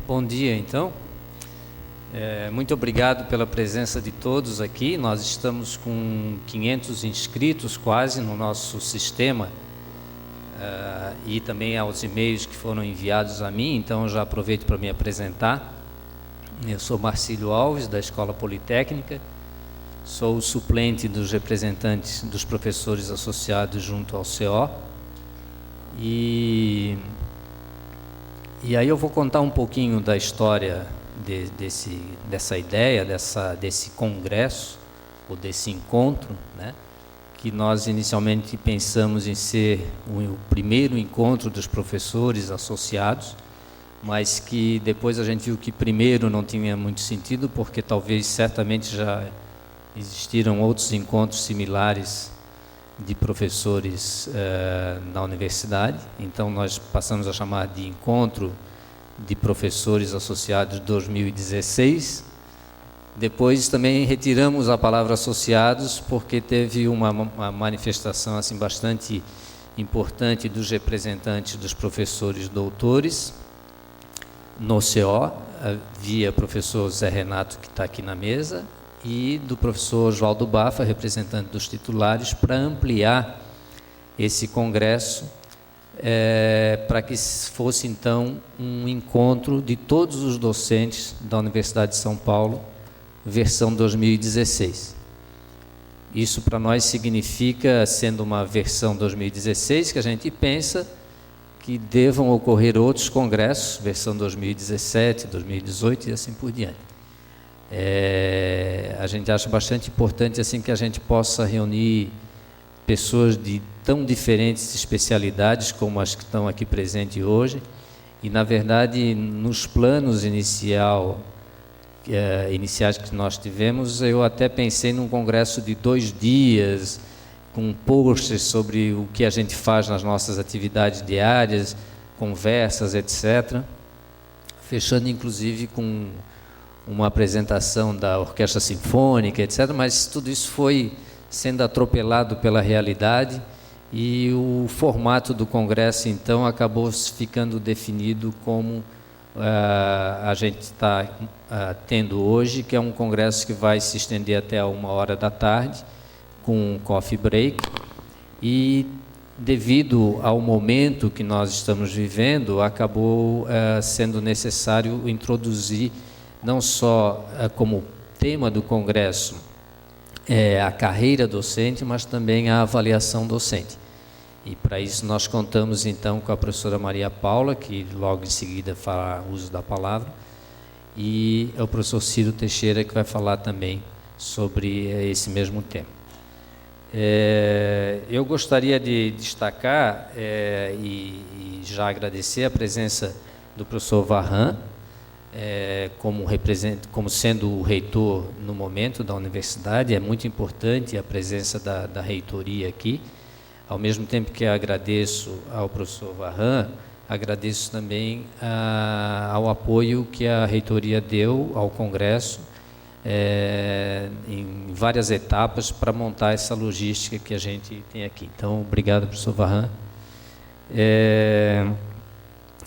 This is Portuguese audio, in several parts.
Bom dia, então. Muito obrigado pela presença de todos aqui. Nós estamos com 500 inscritos quase no nosso sistema e também aos e-mails que foram enviados a mim, então eu já aproveito para me apresentar. Eu sou Marcílio Alves, da Escola Politécnica, sou o suplente dos representantes dos professores associados junto ao CO. E aí eu vou contar um pouquinho da história dessa ideia, desse congresso, ou desse encontro, né, que nós inicialmente pensamos em ser o primeiro encontro dos professores associados, mas que depois a gente viu que primeiro não tinha muito sentido, porque talvez certamente já existiram outros encontros similares de professores na universidade. Então nós passamos a chamar de Encontro de Professores Associados 2016. Depois também retiramos a palavra associados, porque teve uma manifestação assim bastante importante dos representantes dos professores doutores no CO, via professor Zé Renato, que está aqui na mesa, e do professor Oswaldo Bafa, representante dos titulares, para ampliar esse congresso, para que fosse, então, um encontro de todos os docentes da Universidade de São Paulo, versão 2016. Isso, para nós, significa, sendo uma versão 2016, que a gente pensa que devam ocorrer outros congressos, versão 2017, 2018 e assim por diante. A gente acha bastante importante assim que a gente possa reunir pessoas de tão diferentes especialidades como as que estão aqui presentes hoje, e na verdade nos planos iniciais que nós tivemos, eu até pensei num congresso de 2 dias, com posters sobre o que a gente faz nas nossas atividades diárias, conversas, etc., fechando inclusive com uma apresentação da Orquestra Sinfônica, etc., mas tudo isso foi sendo atropelado pela realidade e o formato do congresso, então, acabou ficando definido como a gente está tendo hoje, que é um congresso que vai se estender até a 13h, com um coffee break, e devido ao momento que nós estamos vivendo, acabou sendo necessário introduzir não só como tema do congresso a carreira docente, mas também a avaliação docente. E para isso nós contamos então com a professora Maria Paula, que logo em seguida fará uso da palavra, e o professor Ciro Teixeira, que vai falar também sobre esse mesmo tema. Eu gostaria de destacar e já agradecer a presença do professor Varran, como sendo o reitor no momento da universidade. É muito importante a presença da reitoria aqui. Ao mesmo tempo que agradeço ao professor Varran, agradeço também ao apoio que a reitoria deu ao congresso em várias etapas para montar essa logística que a gente tem aqui. Então, obrigado, professor Varran.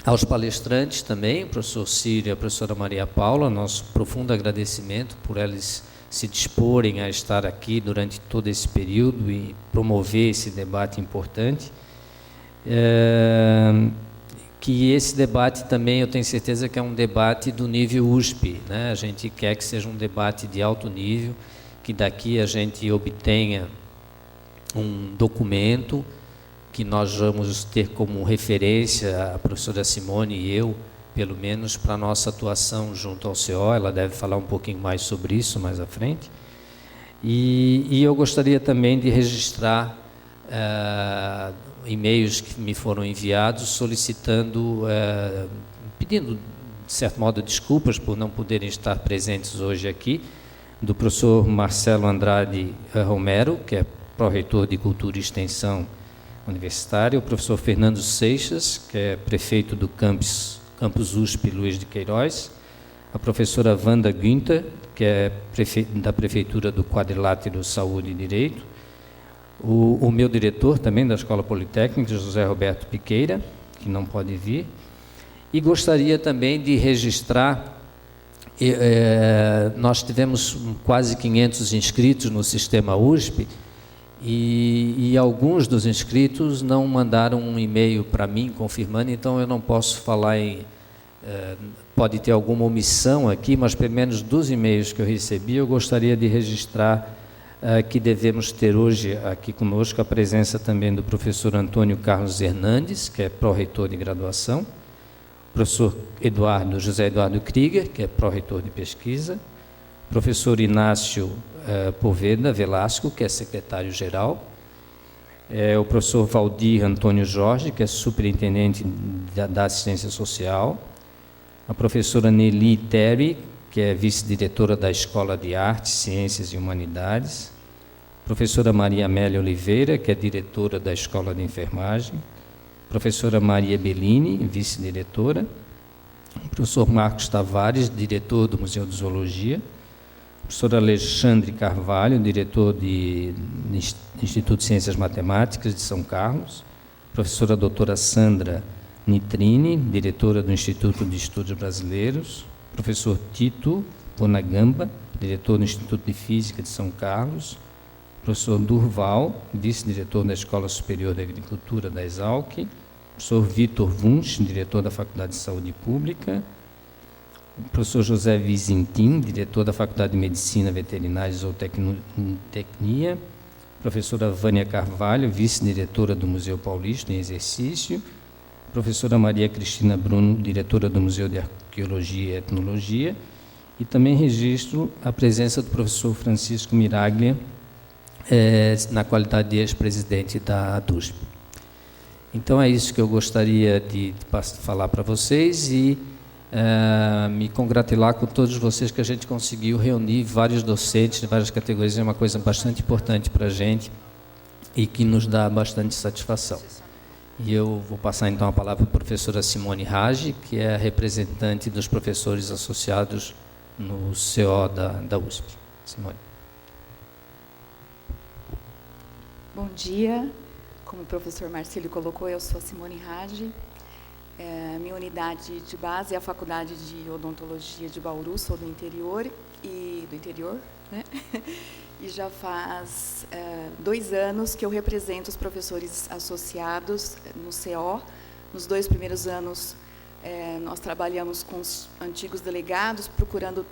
Aos palestrantes também, o professor Ciro e a professora Maria Paula, nosso profundo agradecimento por eles se disporem a estar aqui durante todo esse período e promover esse debate importante. Que esse debate também, eu tenho certeza que é um debate do nível USP, né? A gente quer que seja um debate de alto nível, que daqui a gente obtenha um documento que nós vamos ter como referência a professora Simone e eu, pelo menos para a nossa atuação junto ao CO. Ela deve falar um pouquinho mais sobre isso mais à frente. E eu gostaria também de registrar e-mails que me foram enviados solicitando, pedindo, de certo modo, desculpas por não poderem estar presentes hoje aqui, do professor Marcelo Andrade Romero, que é pró-reitor de Cultura e Extensão Universitária, o professor Fernando Seixas, que é prefeito do campus USP Luiz de Queiroz, a professora Wanda Günther, que é da Prefeitura do Quadrilátero Saúde e Direito, o meu diretor também da Escola Politécnica, José Roberto Piqueira, que não pode vir, E gostaria também de registrar, nós tivemos quase 500 inscritos no Sistema USP, e alguns dos inscritos não mandaram um e-mail para mim confirmando, então eu não posso falar pode ter alguma omissão aqui, mas pelo menos dos e-mails que eu recebi, eu gostaria de registrar que devemos ter hoje aqui conosco a presença também do professor Antônio Carlos Hernandes, que é pró-reitor de graduação, professor José Eduardo Krieger, que é pró-reitor de pesquisa, professor Inácio Poveda Velasco, que é secretário-geral, o professor Valdir Antônio Jorge, que é superintendente da assistência social, a professora Nelly Terry, que é vice-diretora da Escola de Artes, Ciências e Humanidades, professora Maria Amélia Oliveira, que é diretora da Escola de Enfermagem, professora Maria Bellini, vice-diretora, professor Marcos Tavares, diretor do Museu de Zoologia, professor Alexandre Carvalho, diretor do Instituto de Ciências Matemáticas de São Carlos, professora doutora Sandra Nitrini, diretora do Instituto de Estudos Brasileiros, professor Tito Bonagamba, diretor do Instituto de Física de São Carlos, professor Durval, vice-diretor da Escola Superior de Agricultura da Exalc, professor Vitor Wunsch, diretor da Faculdade de Saúde Pública, professor José Vizintim, diretor da Faculdade de Medicina Veterinária e Zootecnia, professora Vânia Carvalho, vice-diretora do Museu Paulista em exercício, professora Maria Cristina Bruno, diretora do Museu de Arqueologia e Etnologia, e também registro a presença do professor Francisco Miraglia, na qualidade de ex-presidente da ADUSP. Então, é isso que eu gostaria de falar para vocês e me congratular com todos vocês que a gente conseguiu reunir vários docentes de várias categorias, é uma coisa bastante importante para a gente e que nos dá bastante satisfação. E eu vou passar então a palavra para a professora Simone Rage, que é a representante dos professores associados no CO da USP. Simone. Bom dia, como o professor Marcílio colocou, eu sou a Simone Rage. Minha unidade de base é a Faculdade de Odontologia de Bauru, sou do interior, né? E já faz 2 anos que eu represento os professores associados no CO. Nos 2 primeiros anos, nós trabalhamos com os antigos delegados, procurando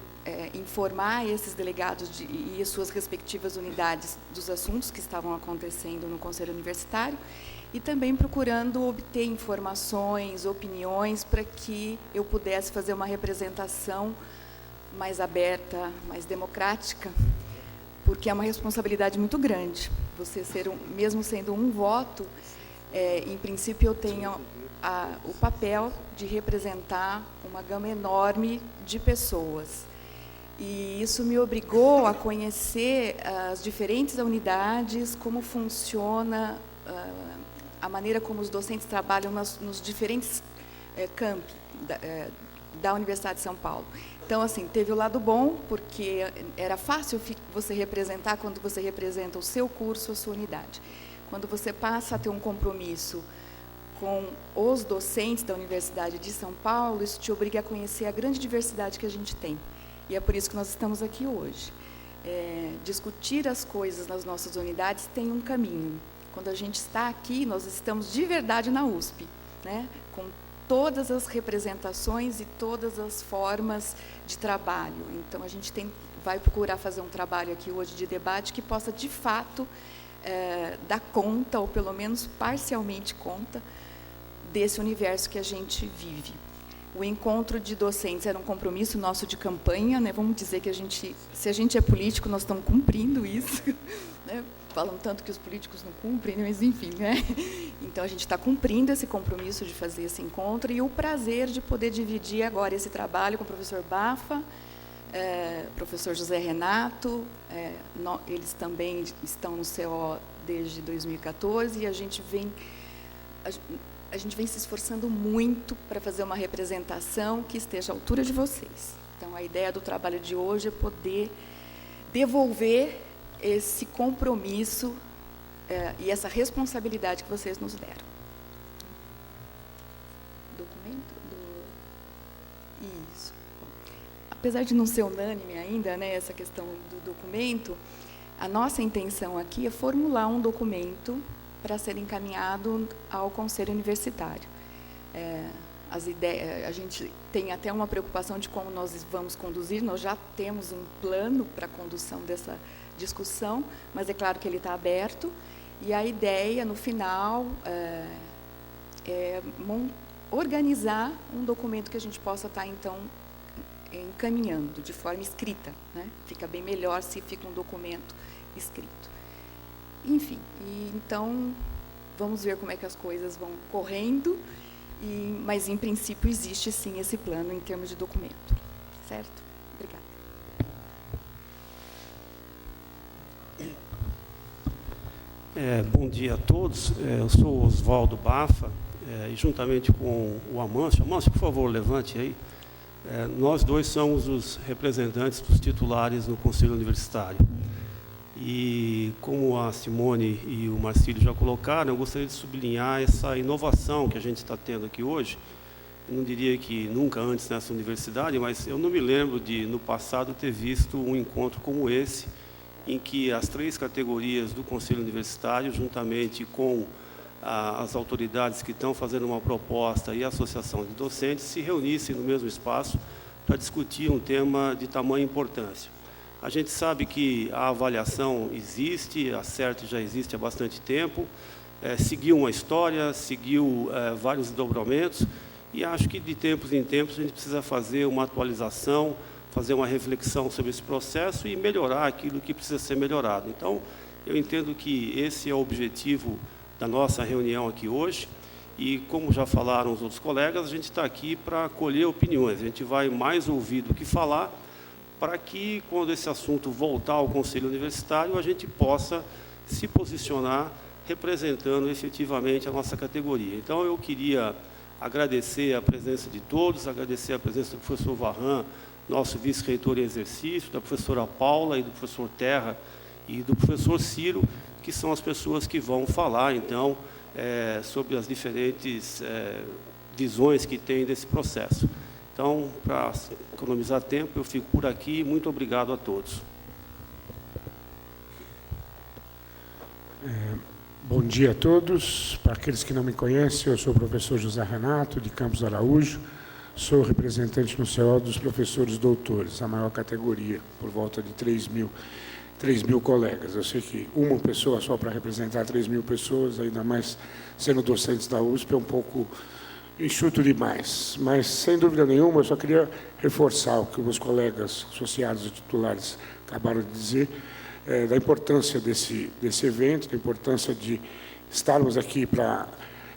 informar esses delegados e as suas respectivas unidades dos assuntos que estavam acontecendo no Conselho Universitário e também procurando obter informações, opiniões, para que eu pudesse fazer uma representação mais aberta, mais democrática, porque é uma responsabilidade muito grande. Você mesmo sendo um voto, em princípio eu tenho o papel de representar uma gama enorme de pessoas. E isso me obrigou a conhecer as diferentes unidades, como funciona a maneira como os docentes trabalham nos diferentes campos da Universidade de São Paulo. Então, assim, teve o lado bom, porque era fácil você representar quando você representa o seu curso, a sua unidade. Quando você passa a ter um compromisso com os docentes da Universidade de São Paulo, isso te obriga a conhecer a grande diversidade que a gente tem. E é por isso que nós estamos aqui hoje. Discutir as coisas nas nossas unidades tem um caminho. Quando a gente está aqui, nós estamos de verdade na USP, né? Com todas as representações e todas as formas de trabalho. Então, a gente vai procurar fazer um trabalho aqui hoje de debate que possa, de fato, dar conta, ou pelo menos parcialmente conta, desse universo que a gente vive. O encontro de docentes era um compromisso nosso de campanha, né? Vamos dizer que se a gente é político, nós estamos cumprindo isso, né? Falam tanto que os políticos não cumprem, mas enfim, né? Então, a gente está cumprindo esse compromisso de fazer esse encontro e o prazer de poder dividir agora esse trabalho com o professor Bafa, professor José Renato, eles também estão no CO desde 2014 e a gente vem se esforçando muito para fazer uma representação que esteja à altura de vocês. Então, a ideia do trabalho de hoje é poder devolver esse compromisso e essa responsabilidade que vocês nos deram. Documento? Isso. Apesar de não ser unânime ainda, né, essa questão do documento, a nossa intenção aqui é formular um documento para ser encaminhado ao Conselho Universitário. As ideias, a gente tem até uma preocupação de como nós vamos conduzir, nós já temos um plano para a condução dessa discussão, mas é claro que ele está aberto, e a ideia, no final, é organizar um documento que a gente possa estar, então, encaminhando de forma escrita, né? Fica bem melhor se fica um documento escrito. Enfim, então, vamos ver como é que as coisas vão correndo, mas, em princípio, existe, sim, esse plano em termos de documento. Certo? Obrigada. Bom dia a todos. Eu sou Oswaldo Bafa, e juntamente com o Amâncio. Amâncio, por favor, levante aí. Nós dois somos os representantes dos titulares no Conselho Universitário. E, como a Simone e o Marcílio já colocaram, eu gostaria de sublinhar essa inovação que a gente está tendo aqui hoje. Eu não diria que nunca antes nessa universidade, mas eu não me lembro de, no passado, ter visto um encontro como esse, em que as 3 categorias do Conselho Universitário, juntamente com as autoridades que estão fazendo uma proposta e a associação de docentes, se reunissem no mesmo espaço para discutir um tema de tamanha importância. A gente sabe que a avaliação existe, a CERT já existe há bastante tempo, seguiu uma história, seguiu vários desdobramentos, e acho que de tempos em tempos a gente precisa fazer uma atualização, fazer uma reflexão sobre esse processo e melhorar aquilo que precisa ser melhorado. Então, eu entendo que esse é o objetivo da nossa reunião aqui hoje, e como já falaram os outros colegas, a gente está aqui para colher opiniões, a gente vai mais ouvir do que falar, para que, quando esse assunto voltar ao Conselho Universitário, a gente possa se posicionar representando efetivamente a nossa categoria. Então, eu queria agradecer a presença de todos, agradecer a presença do professor Varran, nosso vice-reitor em exercício, da professora Paula e do professor Terra e do professor Ciro, que são as pessoas que vão falar, então, sobre as diferentes visões que tem desse processo. Então, para economizar tempo, eu fico por aqui. Muito obrigado a todos. Bom dia a todos. Para aqueles que não me conhecem, eu sou o professor José Renato, de Campos Araújo. Sou representante no CO dos professores doutores, a maior categoria, por volta de 3 mil colegas. Eu sei que uma pessoa só para representar 3 mil pessoas, ainda mais sendo docentes da USP, é um pouco enxuto demais, mas, sem dúvida nenhuma, eu só queria reforçar o que os colegas associados e titulares acabaram de dizer, da importância desse evento, da importância de estarmos aqui para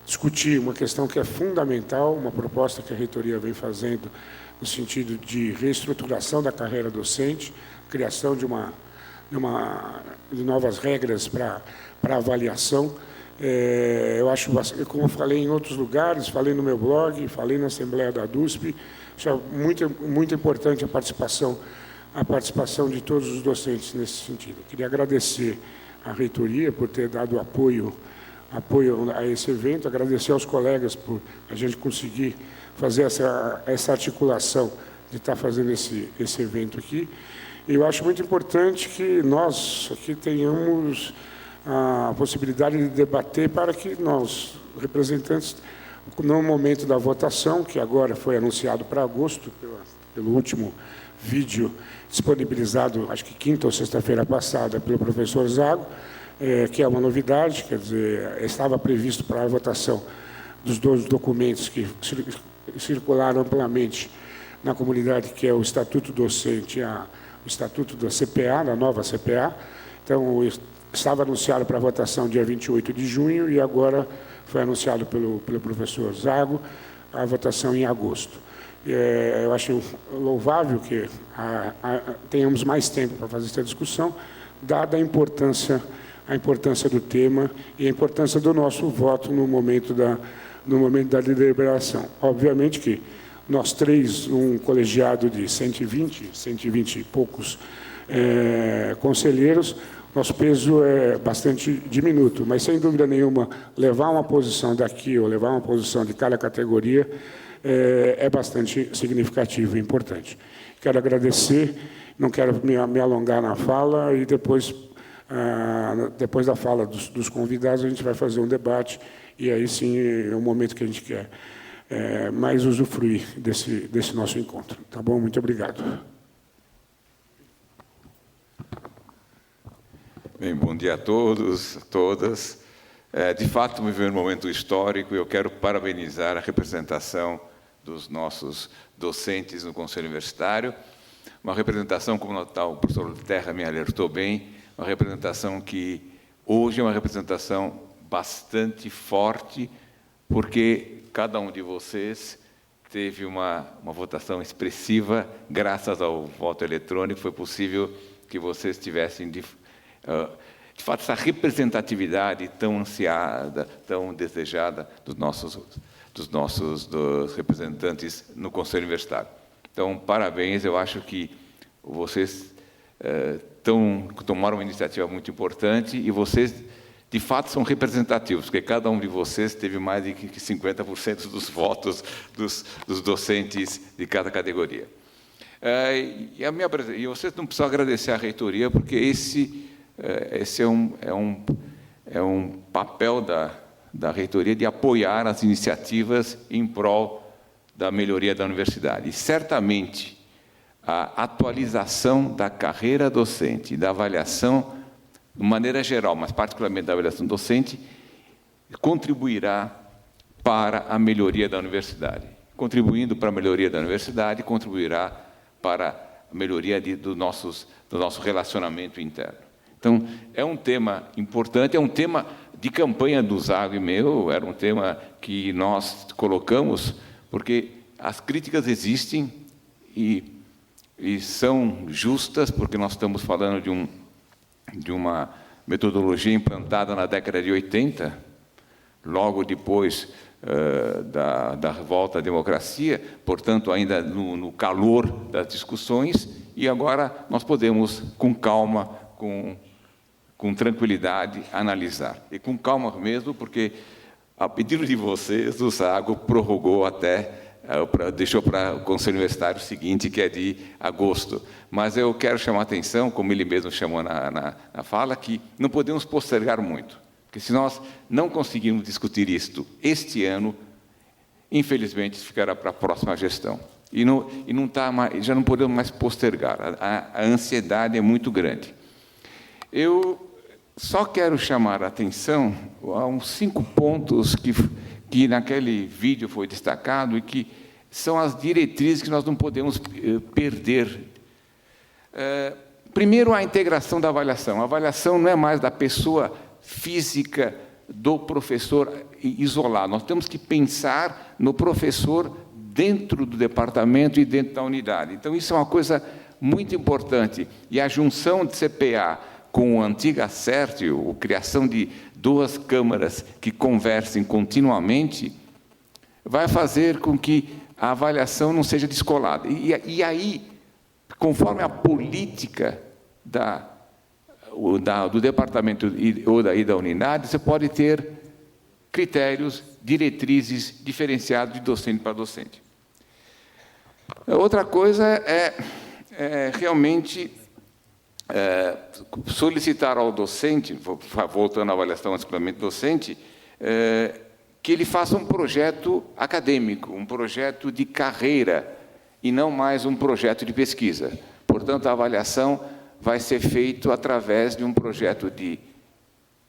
discutir uma questão que é fundamental, uma proposta que a reitoria vem fazendo no sentido de reestruturação da carreira docente, criação de novas regras para avaliação. Eu acho, como eu falei em outros lugares, falei no meu blog, falei na Assembleia da DUSP, acho muito importante a participação de todos os docentes nesse sentido. Eu queria agradecer à reitoria por ter dado apoio a esse evento, agradecer aos colegas por a gente conseguir fazer essa articulação de estar fazendo esse evento aqui. E eu acho muito importante que nós aqui tenhamos a possibilidade de debater para que nós, representantes, no momento da votação, que agora foi anunciado para agosto, pelo último vídeo disponibilizado, acho que quinta ou sexta-feira passada, pelo professor Zago, que é uma novidade, quer dizer, estava previsto para a votação dos 2 documentos que circularam amplamente na comunidade, que é o Estatuto Docente e o Estatuto da CPA, da nova CPA. Então, estava anunciado para votação dia 28 de junho e agora foi anunciado pelo professor Zago a votação em agosto. Eu acho louvável que tenhamos mais tempo para fazer essa discussão, dada a importância do tema e a importância do nosso voto no momento da deliberação. Obviamente que nós 3, um colegiado de 120 e poucos conselheiros, nosso peso é bastante diminuto, mas, sem dúvida nenhuma, levar uma posição daqui ou levar uma posição de cada categoria é bastante significativo e importante. Quero agradecer, não quero me alongar na fala, e depois da fala dos convidados, a gente vai fazer um debate, e aí sim é o momento que a gente quer mais usufruir desse nosso encontro. Tá bom? Muito obrigado. Bem, bom dia a todos, a todas. De fato, vivemos um momento histórico, e eu quero parabenizar a representação dos nossos docentes no Conselho Universitário, uma representação, como o professor Terra me alertou bem, uma representação que hoje é uma representação bastante forte, porque cada um de vocês teve uma votação expressiva, graças ao voto eletrônico, foi possível que vocês tivessem, de fato, essa representatividade tão ansiada, tão desejada dos nossos representantes no Conselho Universitário. Então, parabéns, eu acho que vocês tomaram uma iniciativa muito importante, e vocês, de fato, são representativos, porque cada um de vocês teve mais de 50% dos votos dos docentes de cada categoria. E vocês não precisam agradecer à reitoria, porque esse é um papel da reitoria de apoiar as iniciativas em prol da melhoria da universidade. E, certamente, a atualização da carreira docente e da avaliação, de maneira geral, mas particularmente da avaliação docente, contribuirá para a melhoria da universidade. Contribuindo para a melhoria da universidade, contribuirá para a melhoria do nosso relacionamento interno. Então, é um tema importante, é um tema de campanha do Zago e meu, era um tema que nós colocamos, porque as críticas existem e são justas, porque nós estamos falando de uma metodologia implantada na década de 80, logo depois da revolta à democracia, portanto, ainda no calor das discussões, e agora nós podemos, com calma, com tranquilidade, analisar. E com calma mesmo, porque, a pedido de vocês, o Zago prorrogou deixou para o Conselho Universitário seguinte, que é de agosto. Mas eu quero chamar a atenção, como ele mesmo chamou na fala, que não podemos postergar muito. Porque se nós não conseguirmos discutir isto este ano, infelizmente, ficará para a próxima gestão. Já não podemos mais postergar. A ansiedade é muito grande. Eu só quero chamar a atenção a uns 5 pontos que naquele vídeo foi destacado e que são as diretrizes que nós não podemos perder. Primeiro, a integração da avaliação. A avaliação não é mais da pessoa física do professor isolado. Nós temos que pensar no professor dentro do departamento e dentro da unidade. Então, isso é uma coisa muito importante. E a junção de CPA com o antigo Acértio, a criação de 2 câmaras que conversem continuamente, vai fazer com que a avaliação não seja descolada. E aí, conforme a política do departamento ou da unidade, você pode ter critérios, diretrizes diferenciados de docente para docente. Outra coisa é realmente solicitar ao docente, voltando à avaliação exclusivamente docente, que ele faça um projeto acadêmico, um projeto de carreira, e não mais um projeto de pesquisa. Portanto, a avaliação vai ser feita através de um projeto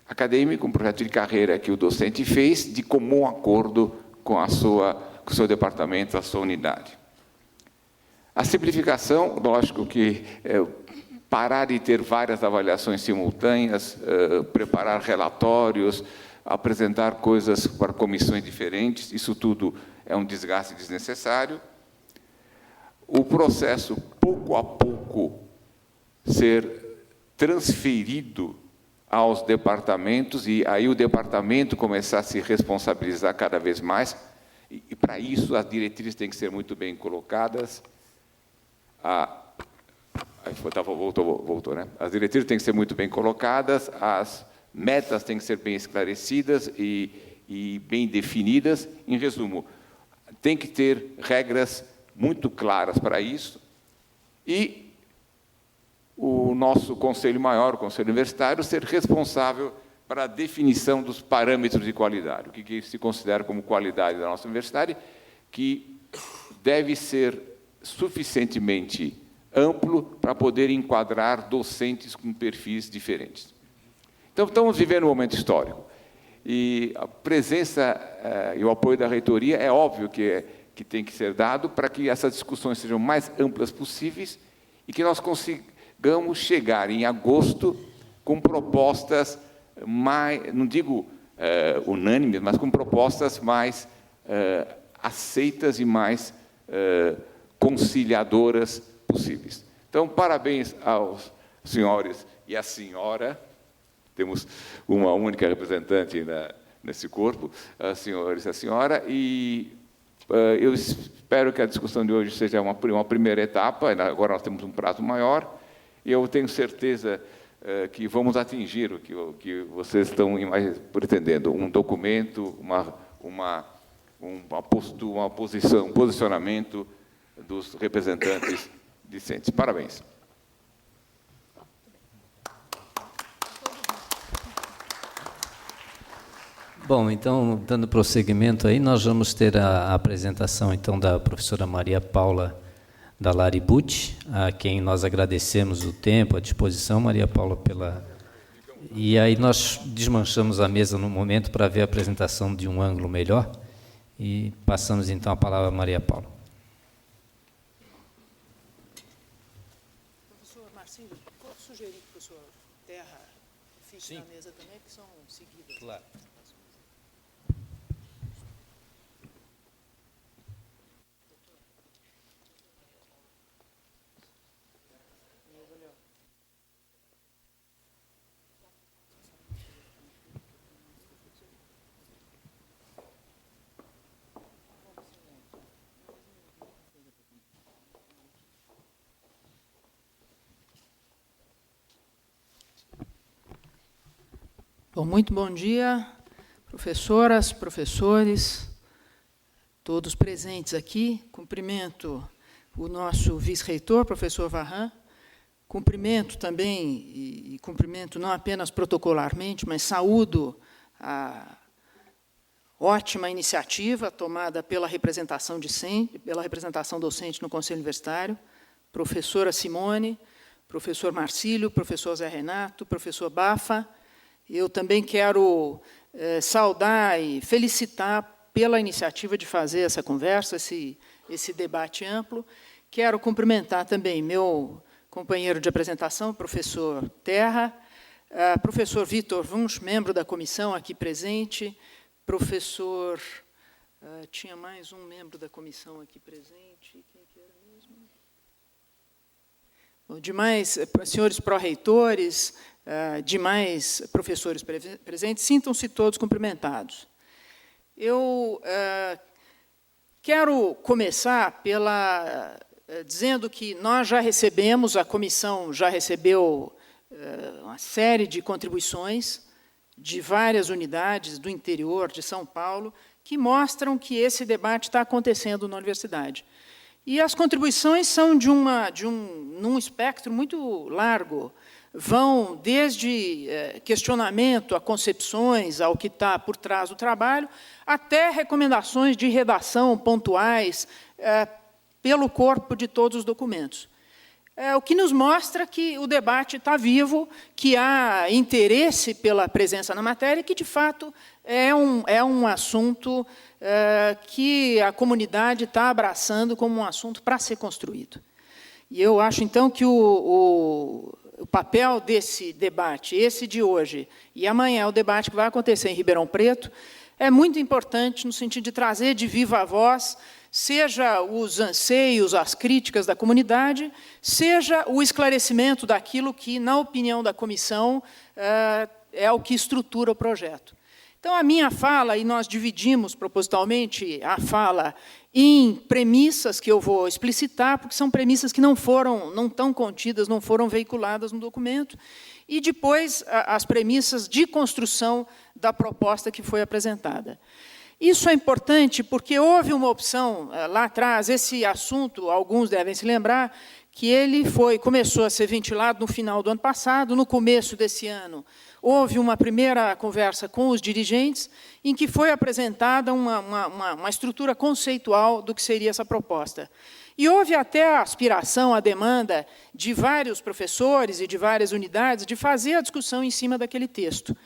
acadêmico, um projeto de carreira que o docente fez, de comum acordo com o seu departamento, a sua unidade. A simplificação, lógico que parar de ter várias avaliações simultâneas, preparar relatórios, apresentar coisas para comissões diferentes, isso tudo é um desgaste desnecessário. O processo, pouco a pouco, ser transferido aos departamentos, e aí o departamento começar a se responsabilizar cada vez mais, e para isso as diretrizes têm que ser muito bem colocadas. Voltou, né? As diretrizes têm que ser muito bem colocadas, as metas têm que ser bem esclarecidas e bem definidas. Em resumo, tem que ter regras muito claras para isso, e o nosso Conselho Maior, o Conselho Universitário, ser responsável para a definição dos parâmetros de qualidade, o que se considera como qualidade da nossa universidade, que deve ser suficientemente amplo para poder enquadrar docentes com perfis diferentes. Então, estamos vivendo um momento histórico, e a presença e o apoio da reitoria é óbvio que tem que ser dado para que essas discussões sejam mais amplas possíveis e que nós consigamos chegar em agosto com propostas mais, não digo unânimes, mas com propostas mais aceitas e mais conciliadoras possíveis. Então, parabéns aos senhores e à senhora, temos uma única representante nesse corpo, os senhores e a senhora, e eu espero que a discussão de hoje seja uma primeira etapa, agora nós temos um prazo maior, e eu tenho certeza que vamos atingir o que vocês estão pretendendo, um documento, uma posição, um posicionamento dos representantes discentes. Parabéns. Bom, então, dando prosseguimento aí, nós vamos ter a apresentação, então, da professora Maria Paula Dallari Bucci, a quem nós agradecemos o tempo, a disposição, Maria Paula, pela... E aí nós desmanchamos a mesa no momento para ver a apresentação de um ângulo melhor, e passamos, então, a palavra a Maria Paula. Professor Marcílio, posso sugerir que o professor Terra fique na mesa também, que são seguidas. Claro. Bom, muito bom dia, professoras, professores, todos presentes aqui. Cumprimento o nosso vice-reitor, professor Varran. Cumprimento também, e cumprimento não apenas protocolarmente, mas saúdo a ótima iniciativa tomada pela representação docente no Conselho Universitário, professora Simone, professor Marcílio, professor Zé Renato, professor Bafa. Eu também quero saudar e felicitar pela iniciativa de fazer essa conversa, esse debate amplo. Quero cumprimentar também meu companheiro de apresentação, professor Terra, professor Vitor Wunsch, membro da comissão aqui presente, professor... tinha mais um membro da comissão aqui presente, quem que era mesmo? Demais senhores pró-reitores, demais professores presentes, sintam-se todos cumprimentados. Eu quero começar dizendo que nós já recebemos, a comissão já recebeu uma série de contribuições de várias unidades do interior de São Paulo, que mostram que esse debate está acontecendo na universidade. E as contribuições são num espectro muito largo, vão desde questionamento a concepções, ao que está por trás do trabalho, até recomendações de redação pontuais pelo corpo de todos os documentos. O que nos mostra que o debate está vivo, que há interesse pela presença na matéria, e que, de fato, é um assunto que a comunidade está abraçando como um assunto para ser construído. E eu acho, então, que o papel desse debate, esse de hoje, e amanhã o debate que vai acontecer em Ribeirão Preto, é muito importante no sentido de trazer de viva voz, seja os anseios, as críticas da comunidade, seja o esclarecimento daquilo que, na opinião da comissão, é o que estrutura o projeto. Então, a minha fala, e nós dividimos propositalmente a fala em premissas que eu vou explicitar, porque são premissas que não estão contidas, não foram veiculadas no documento, e depois as premissas de construção da proposta que foi apresentada. Isso é importante porque houve uma opção lá atrás, esse assunto, alguns devem se lembrar, que ele começou a ser ventilado no final do ano passado, no começo desse ano. Houve uma primeira conversa com os dirigentes, em que foi apresentada uma estrutura conceitual do que seria essa proposta. E houve até a aspiração, a demanda de vários professores e de várias unidades de fazer a discussão em cima daquele texto.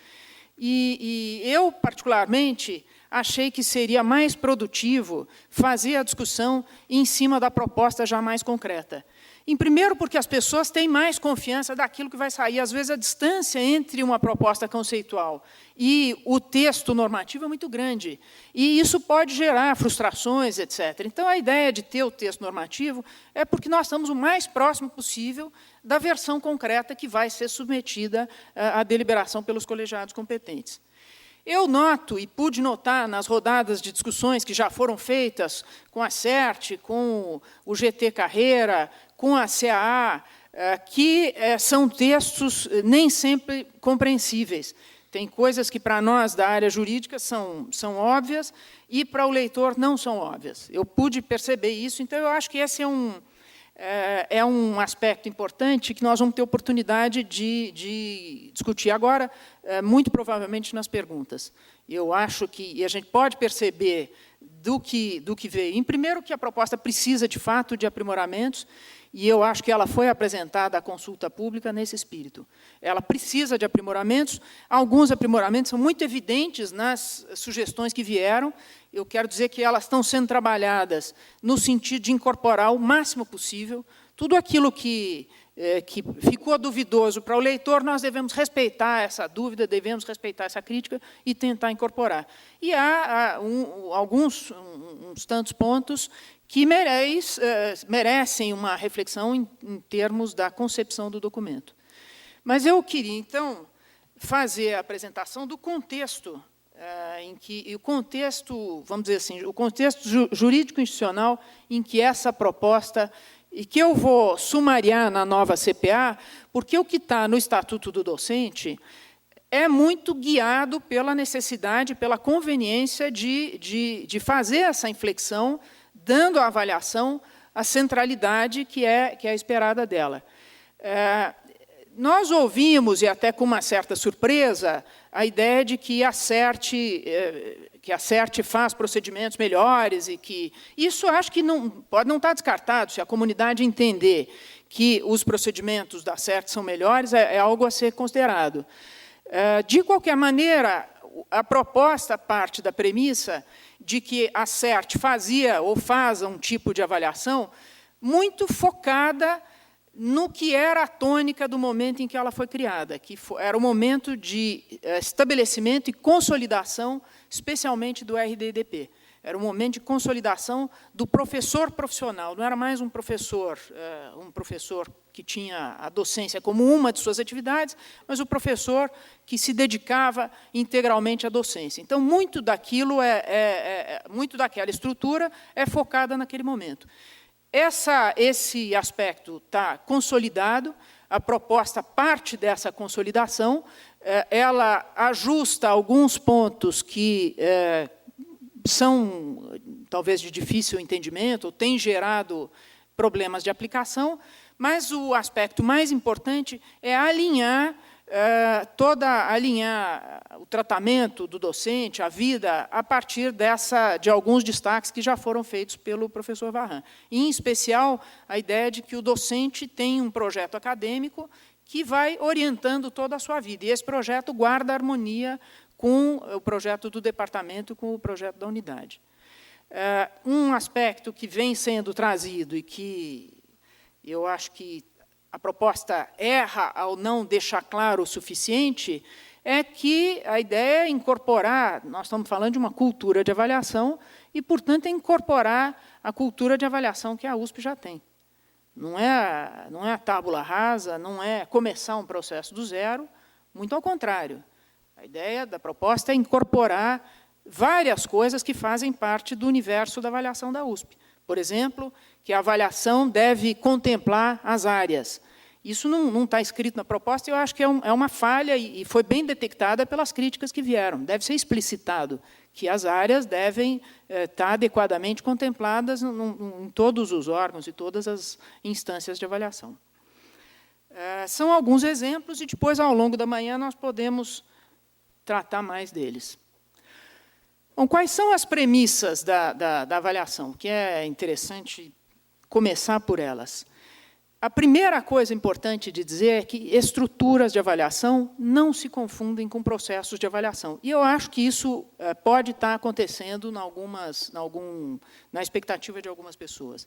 E eu, particularmente, achei que seria mais produtivo fazer a discussão em cima da proposta já mais concreta. Em primeiro, porque as pessoas têm mais confiança daquilo que vai sair. Às vezes, a distância entre uma proposta conceitual e o texto normativo é muito grande. E isso pode gerar frustrações, etc. Então, a ideia de ter o texto normativo é porque nós estamos o mais próximo possível da versão concreta que vai ser submetida à deliberação pelos colegiados competentes. Eu noto, e pude notar nas rodadas de discussões que já foram feitas com a CERT, com o GT Carreira, com a CAA, que são textos nem sempre compreensíveis. Tem coisas que, para nós, da área jurídica, são óbvias, e, para o leitor, não são óbvias. Eu pude perceber isso, então, eu acho que esse é um aspecto importante que nós vamos ter oportunidade de discutir agora, muito provavelmente nas perguntas. Eu acho que, e a gente pode perceber do que veio. Em primeiro, que a proposta precisa, de fato, de aprimoramentos, e eu acho que ela foi apresentada à consulta pública nesse espírito. Ela precisa de aprimoramentos. Alguns aprimoramentos são muito evidentes nas sugestões que vieram. Eu quero dizer que elas estão sendo trabalhadas no sentido de incorporar o máximo possível tudo aquilo que ficou duvidoso para o leitor. Nós devemos respeitar essa dúvida, devemos respeitar essa crítica e tentar incorporar. E há uns tantos pontos que merecem uma reflexão em termos da concepção do documento. Mas eu queria, então, fazer a apresentação do contexto, em que o contexto, vamos dizer assim, o contexto jurídico-institucional em que essa proposta, e que eu vou sumariar na nova CPA, porque o que está no Estatuto do Docente é muito guiado pela necessidade, pela conveniência de fazer essa inflexão, dando à avaliação a centralidade que é esperada dela. Nós ouvimos, e até com uma certa surpresa, a ideia de que a CERT faz procedimentos melhores, e que isso acho que pode não estar descartado. Se a comunidade entender que os procedimentos da CERT são melhores, é algo a ser considerado. De qualquer maneira, a proposta parte da premissa de que a CERT fazia ou faz um tipo de avaliação muito focada no que era a tônica do momento em que ela foi criada, que era o momento de estabelecimento e consolidação, especialmente do RDDP. Era o momento de consolidação do professor profissional. Não era mais um professor que tinha a docência como uma de suas atividades, mas o professor que se dedicava integralmente à docência. Então, muito daquilo muito daquela estrutura é focada naquele momento. Esse aspecto está consolidado, a proposta parte dessa consolidação, ela ajusta alguns pontos que são, talvez, de difícil entendimento, ou têm gerado problemas de aplicação, mas o aspecto mais importante é alinhar o tratamento do docente, a vida, a partir de alguns destaques que já foram feitos pelo professor Varran. Em especial, a ideia de que o docente tem um projeto acadêmico que vai orientando toda a sua vida. E esse projeto guarda harmonia com o projeto do departamento, com o projeto da unidade. Um aspecto que vem sendo trazido e que eu acho que a proposta erra ao não deixar claro o suficiente, é que a ideia é incorporar, nós estamos falando de uma cultura de avaliação, e, portanto, é incorporar a cultura de avaliação que a USP já tem. Não é a tábula rasa, não é começar um processo do zero, muito ao contrário. A ideia da proposta é incorporar várias coisas que fazem parte do universo da avaliação da USP. Por exemplo, que a avaliação deve contemplar as áreas. Isso não está escrito na proposta, e eu acho que é uma falha, e foi bem detectada pelas críticas que vieram. Deve ser explicitado que as áreas devem estar adequadamente contempladas em todos os órgãos e todas as instâncias de avaliação. São alguns exemplos, e depois, ao longo da manhã, nós podemos tratar mais deles. Bom, quais são as premissas da avaliação? Que é interessante começar por elas. A primeira coisa importante de dizer é que estruturas de avaliação não se confundem com processos de avaliação. E eu acho que isso pode estar acontecendo na expectativa de algumas pessoas.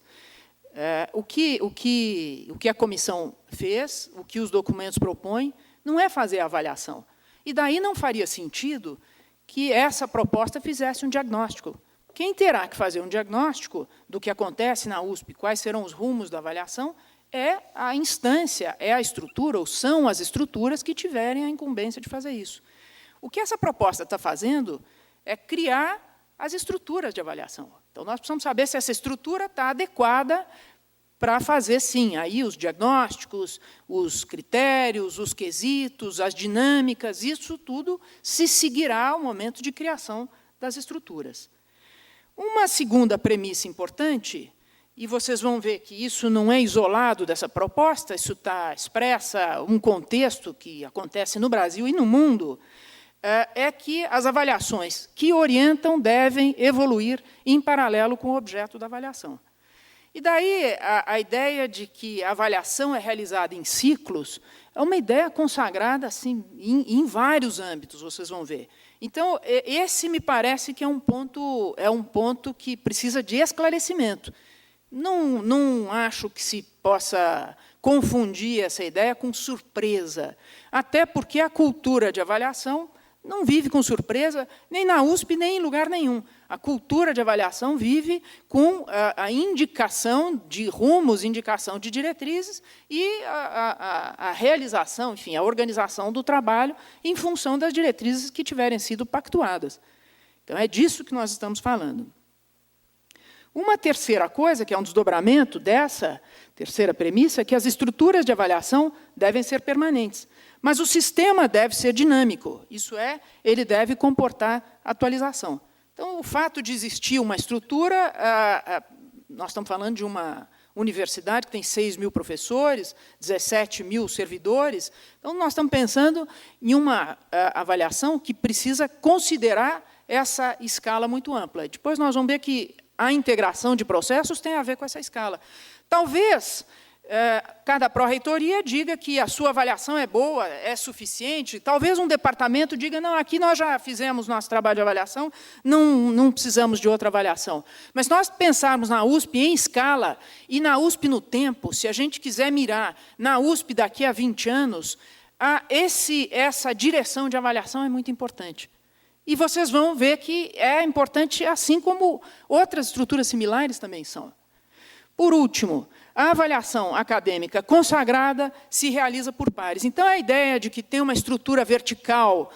O que a comissão fez, o que os documentos propõem, não é fazer a avaliação. E daí não faria sentido que essa proposta fizesse um diagnóstico. Quem terá que fazer um diagnóstico do que acontece na USP, quais serão os rumos da avaliação, é a instância, é a estrutura, ou são as estruturas que tiverem a incumbência de fazer isso. O que essa proposta está fazendo é criar as estruturas de avaliação. Então, nós precisamos saber se essa estrutura está adequada para fazer, sim, aí os diagnósticos, os critérios, os quesitos, as dinâmicas, isso tudo se seguirá ao momento de criação das estruturas. Uma segunda premissa importante, e vocês vão ver que isso não é isolado dessa proposta, isso expressa um contexto que acontece no Brasil e no mundo, é que as avaliações que orientam devem evoluir em paralelo com o objeto da avaliação. E daí a ideia de que a avaliação é realizada em ciclos é uma ideia consagrada assim, em vários âmbitos, vocês vão ver. Então, esse me parece que é um ponto que precisa de esclarecimento. Não acho que se possa confundir essa ideia com surpresa, até porque a cultura de avaliação não vive com surpresa, nem na USP, nem em lugar nenhum. A cultura de avaliação vive com a indicação de rumos, indicação de diretrizes e a realização, enfim, a organização do trabalho em função das diretrizes que tiverem sido pactuadas. Então, é disso que nós estamos falando. Uma terceira coisa, que é um desdobramento dessa terceira premissa, é que as estruturas de avaliação devem ser permanentes. Mas o sistema deve ser dinâmico, isso é, ele deve comportar atualização. Então, o fato de existir uma estrutura, nós estamos falando de uma universidade que tem 6.000 professores, 17.000 servidores, então nós estamos pensando em uma avaliação que precisa considerar essa escala muito ampla. Depois nós vamos ver que a integração de processos tem a ver com essa escala. Talvez cada pró-reitoria diga que a sua avaliação é boa, é suficiente. Talvez um departamento diga, não, aqui nós já fizemos nosso trabalho de avaliação, não precisamos de outra avaliação. Mas se nós pensarmos na USP em escala e na USP no tempo, se a gente quiser mirar na USP daqui a 20 anos, essa direção de avaliação é muito importante. E vocês vão ver que é importante, assim como outras estruturas similares também são. Por último, a avaliação acadêmica consagrada se realiza por pares. Então, a ideia de que tem uma estrutura vertical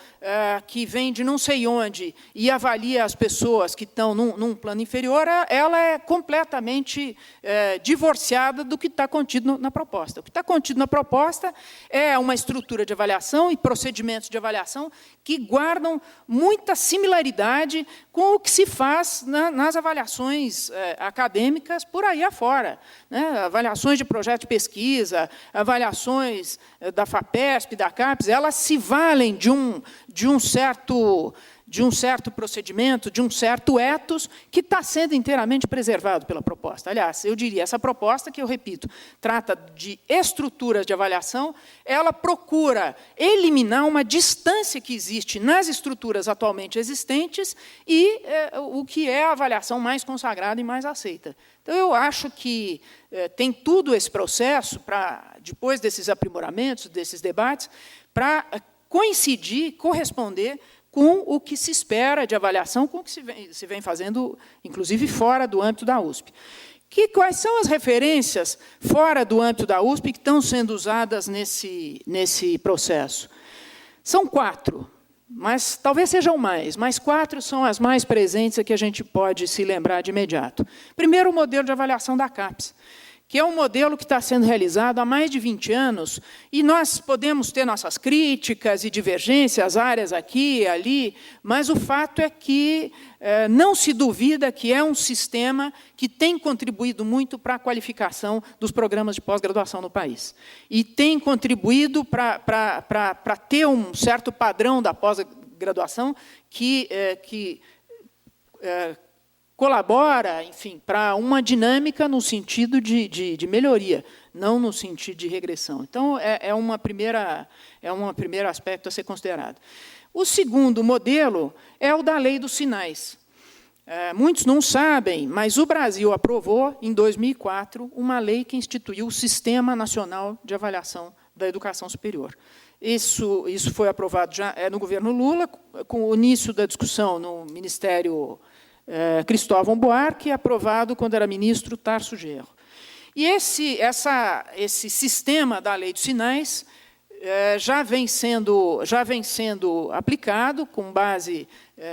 que vem de não sei onde e avalia as pessoas que estão num plano inferior, ela é completamente divorciada do que está contido na proposta. O que está contido na proposta é uma estrutura de avaliação e procedimentos de avaliação que guardam muita similaridade com o que se faz nas avaliações acadêmicas por aí afora, né? Avaliações de projeto de pesquisa, avaliações da FAPESP, da CAPES, elas se valem de um certo procedimento, de um certo ethos, que está sendo inteiramente preservado pela proposta. Aliás, eu diria, essa proposta, que eu repito, trata de estruturas de avaliação, ela procura eliminar uma distância que existe nas estruturas atualmente existentes e o que é a avaliação mais consagrada e mais aceita. Então, eu acho que tem tudo esse processo, depois desses aprimoramentos, desses debates, para coincidir, corresponder com o que se espera de avaliação, com o que se vem fazendo, inclusive, fora do âmbito da USP. Quais são as referências fora do âmbito da USP que estão sendo usadas nesse processo? São 4. Mas talvez sejam mais, mas 4 são as mais presentes que a gente pode se lembrar de imediato. Primeiro, o modelo de avaliação da CAPES, que é um modelo que está sendo realizado há mais de 20 anos, e nós podemos ter nossas críticas e divergências, áreas aqui e ali, mas o fato é que não se duvida que é um sistema que tem contribuído muito para a qualificação dos programas de pós-graduação no país. E tem contribuído para ter um certo padrão da pós-graduação que colabora, enfim, para uma dinâmica no sentido de melhoria, não no sentido de regressão. Então, é um primeiro aspecto a ser considerado. O segundo modelo é o da Lei dos Sinais. Muitos não sabem, mas o Brasil aprovou, em 2004, uma lei que instituiu o Sistema Nacional de Avaliação da Educação Superior. Isso foi aprovado já no governo Lula, com o início da discussão no Ministério Cristóvão Buarque, aprovado quando era ministro Tarso Genro. E esse sistema da Lei dos Sinais já vem sendo aplicado com base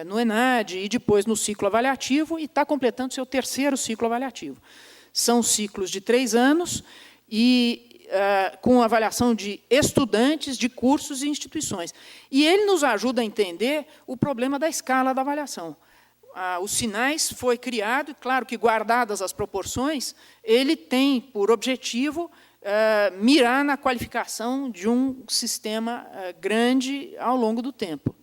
no ENAD e depois no ciclo avaliativo, e está completando seu terceiro ciclo avaliativo. São ciclos de 3 anos e com avaliação de estudantes, de cursos e instituições. E ele nos ajuda a entender o problema da escala da avaliação. Os Sinais foi criado, e claro que, guardadas as proporções, ele tem por objetivo mirar na qualificação de um sistema grande ao longo do tempo.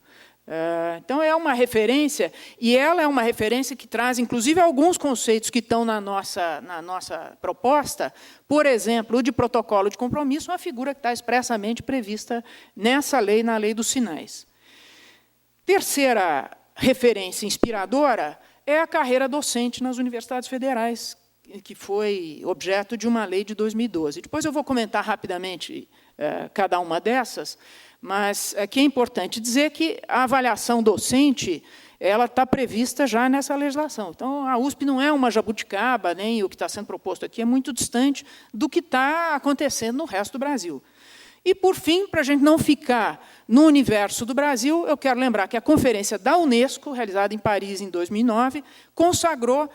Então, é uma referência, e ela é uma referência que traz, inclusive, alguns conceitos que estão na nossa proposta. Por exemplo, o de protocolo de compromisso, uma figura que está expressamente prevista nessa lei, na Lei dos Sinais. Terceira referência inspiradora é a carreira docente nas universidades federais, que foi objeto de uma lei de 2012. Depois eu vou comentar rapidamente cada uma dessas, mas aqui é importante dizer que a avaliação docente ela está prevista já nessa legislação. Então, a USP não é uma jabuticaba, nem o que está sendo proposto aqui é muito distante do que está acontecendo no resto do Brasil. E, por fim, para a gente não ficar no universo do Brasil, eu quero lembrar que a conferência da Unesco, realizada em Paris em 2009, consagrou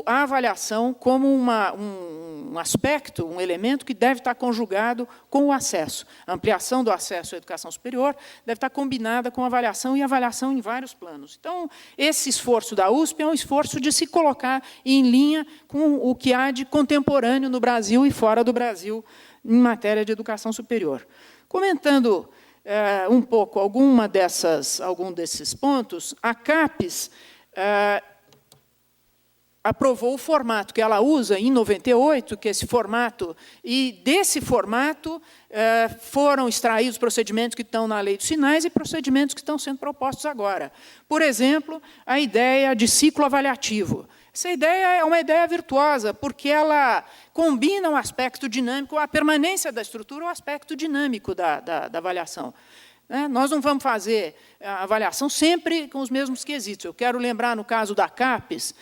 a avaliação como um aspecto, um elemento que deve estar conjugado com o acesso. A ampliação do acesso à educação superior deve estar combinada com a avaliação, e avaliação em vários planos. Então, esse esforço da USP é um esforço de se colocar em linha com o que há de contemporâneo no Brasil e fora do Brasil, em matéria de educação superior. Comentando um pouco algum desses pontos, a CAPES aprovou o formato que ela usa em 98, que é esse formato, e desse formato foram extraídos procedimentos que estão na Lei dos Sinais e procedimentos que estão sendo propostos agora. Por exemplo, a ideia de ciclo avaliativo. Essa ideia é uma ideia virtuosa, porque ela combina o aspecto dinâmico, a permanência da estrutura, o aspecto dinâmico da avaliação. Nós não vamos fazer a avaliação sempre com os mesmos quesitos. Eu quero lembrar, no caso da CAPES,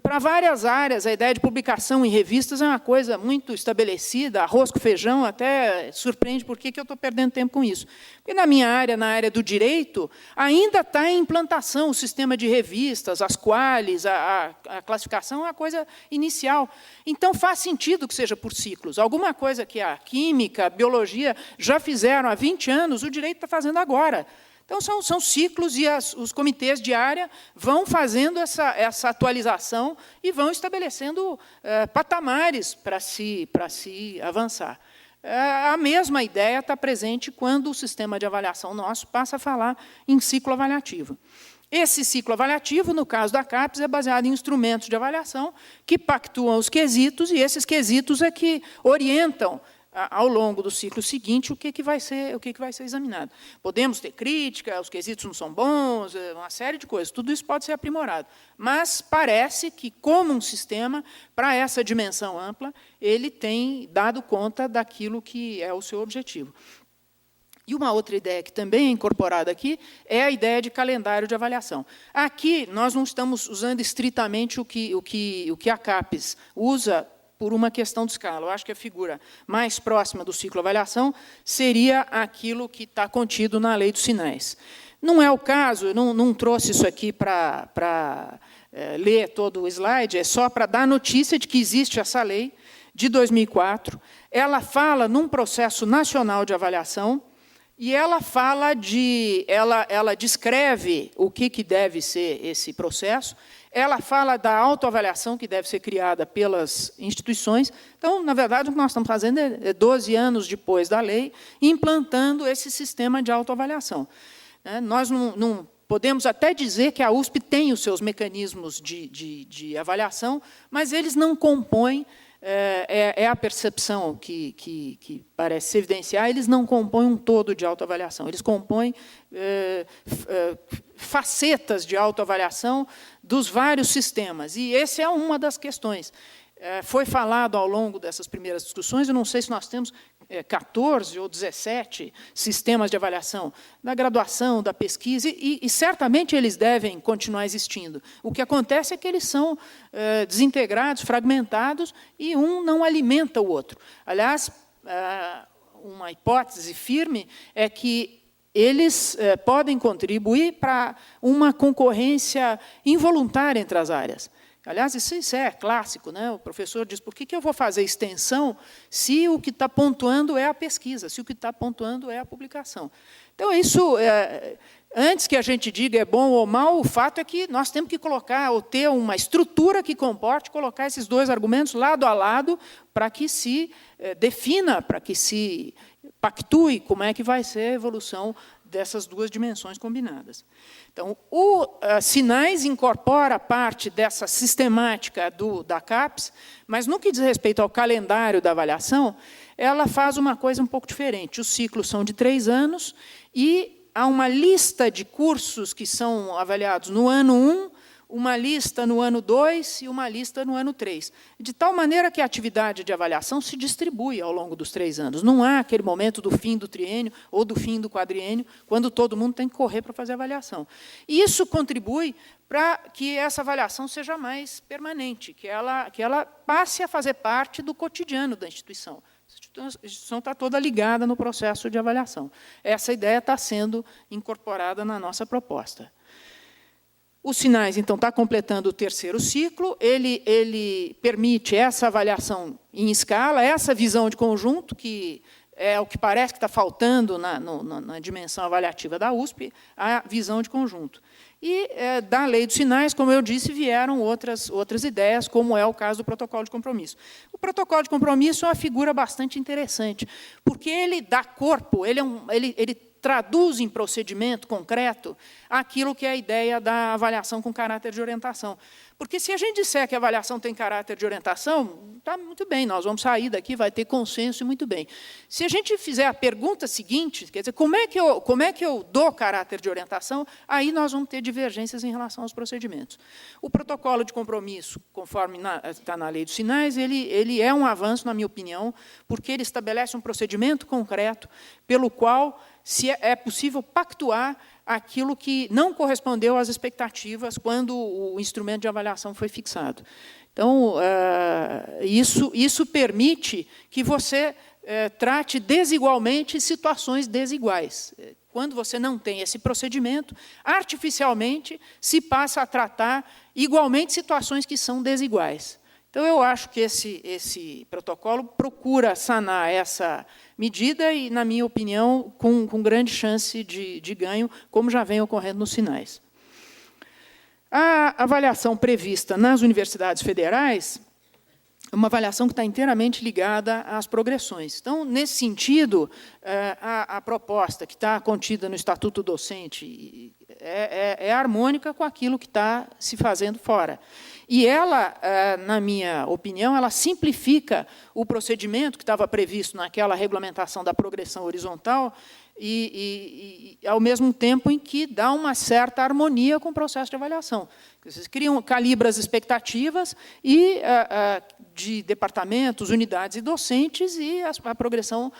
para várias áreas, a ideia de publicação em revistas é uma coisa muito estabelecida, arroz com feijão, até surpreende por que eu estou perdendo tempo com isso. Porque na minha área, na área do direito, ainda está em implantação o sistema de revistas, as qualis, a classificação é uma coisa inicial. Então, faz sentido que seja por ciclos. Alguma coisa que a química, a biologia já fizeram há 20 anos, o direito está fazendo agora. Então, são ciclos, e os comitês de área vão fazendo essa atualização e vão estabelecendo patamares para se avançar. A mesma ideia está presente quando o sistema de avaliação nosso passa a falar em ciclo avaliativo. Esse ciclo avaliativo, no caso da CAPES, é baseado em instrumentos de avaliação que pactuam os quesitos, e esses quesitos é que orientam ao longo do ciclo seguinte o que vai ser examinado. Podemos ter crítica, os quesitos não são bons, uma série de coisas, tudo isso pode ser aprimorado. Mas parece que, como um sistema, para essa dimensão ampla, ele tem dado conta daquilo que é o seu objetivo. E uma outra ideia que também é incorporada aqui é a ideia de calendário de avaliação. Aqui, nós não estamos usando estritamente o que a CAPES usa por uma questão de escala. Eu acho que a figura mais próxima do ciclo avaliação seria aquilo que está contido na Lei dos Sinais. Não é o caso, eu não trouxe isso aqui para ler todo o slide, é só para dar notícia de que existe essa lei, de 2004, ela fala num processo nacional de avaliação, e ela descreve o que deve ser esse processo, ela fala da autoavaliação que deve ser criada pelas instituições. Então, na verdade, o que nós estamos fazendo é 12 anos depois da lei, implantando esse sistema de autoavaliação. Nós não podemos até dizer que a USP tem os seus mecanismos de avaliação, mas eles não compõem, é a percepção que parece se evidenciar, eles não compõem um todo de autoavaliação, eles compõem facetas de autoavaliação dos vários sistemas. E essa é uma das questões. Foi falado ao longo dessas primeiras discussões, eu não sei se nós temos 14 ou 17 sistemas de avaliação, da graduação, da pesquisa, e certamente eles devem continuar existindo. O que acontece é que eles são desintegrados, fragmentados, e um não alimenta o outro. Aliás, uma hipótese firme é que eles podem contribuir para uma concorrência involuntária entre as áreas. Aliás, isso é clássico, né? O professor diz, por que eu vou fazer extensão se o que está pontuando é a pesquisa, se o que está pontuando é a publicação? Então, isso, antes que a gente diga é bom ou mal, o fato é que nós temos que colocar, ou ter uma estrutura que comporte, colocar esses dois argumentos lado a lado, para que se defina, para que se pactue como é que vai ser a evolução dessas duas dimensões combinadas. Então, o Sinais incorpora parte dessa sistemática da CAPES, mas no que diz respeito ao calendário da avaliação, ela faz uma coisa um pouco diferente. Os ciclos são de 3 anos e há uma lista de cursos que são avaliados no ano 1, uma lista no ano 2 e uma lista no ano 3. De tal maneira que a atividade de avaliação se distribui ao longo dos 3 anos. Não há aquele momento do fim do triênio ou do fim do quadriênio, quando todo mundo tem que correr para fazer a avaliação. E isso contribui para que essa avaliação seja mais permanente, que ela passe a fazer parte do cotidiano da instituição. A instituição está toda ligada no processo de avaliação. Essa ideia está sendo incorporada na nossa proposta. Os Sinais, então, está completando o 3º ciclo, ele permite essa avaliação em escala, essa visão de conjunto, que é o que parece que está faltando na dimensão avaliativa da USP, a visão de conjunto. E, da lei dos Sinais, como eu disse, vieram outras ideias, como é o caso do protocolo de compromisso. O protocolo de compromisso é uma figura bastante interessante, porque ele dá corpo, ele traduz em procedimento concreto aquilo que é a ideia da avaliação com caráter de orientação. Porque, se a gente disser que a avaliação tem caráter de orientação, está muito bem, nós vamos sair daqui, vai ter consenso e muito bem. Se a gente fizer a pergunta seguinte, quer dizer, como é que eu dou caráter de orientação, aí nós vamos ter divergências em relação aos procedimentos. O protocolo de compromisso, conforme está na lei dos Sinais, ele é um avanço, na minha opinião, porque ele estabelece um procedimento concreto pelo qual se é possível pactuar aquilo que não correspondeu às expectativas quando o instrumento de avaliação foi fixado. Então, isso permite que você trate desigualmente situações desiguais. Quando você não tem esse procedimento, artificialmente se passa a tratar igualmente situações que são desiguais. Então, eu acho que esse protocolo procura sanar essa medida e, na minha opinião, com grande chance de ganho, como já vem ocorrendo nos Sinais. A avaliação prevista nas universidades federais é uma avaliação que está inteiramente ligada às progressões. Então, nesse sentido, a proposta que está contida no Estatuto Docente é harmônica com aquilo que está se fazendo fora. E ela, na minha opinião, ela simplifica o procedimento que estava previsto naquela regulamentação da progressão horizontal e ao mesmo tempo em que dá uma certa harmonia com o processo de avaliação. Vocês calibra as expectativas de departamentos, unidades e docentes, e a progressão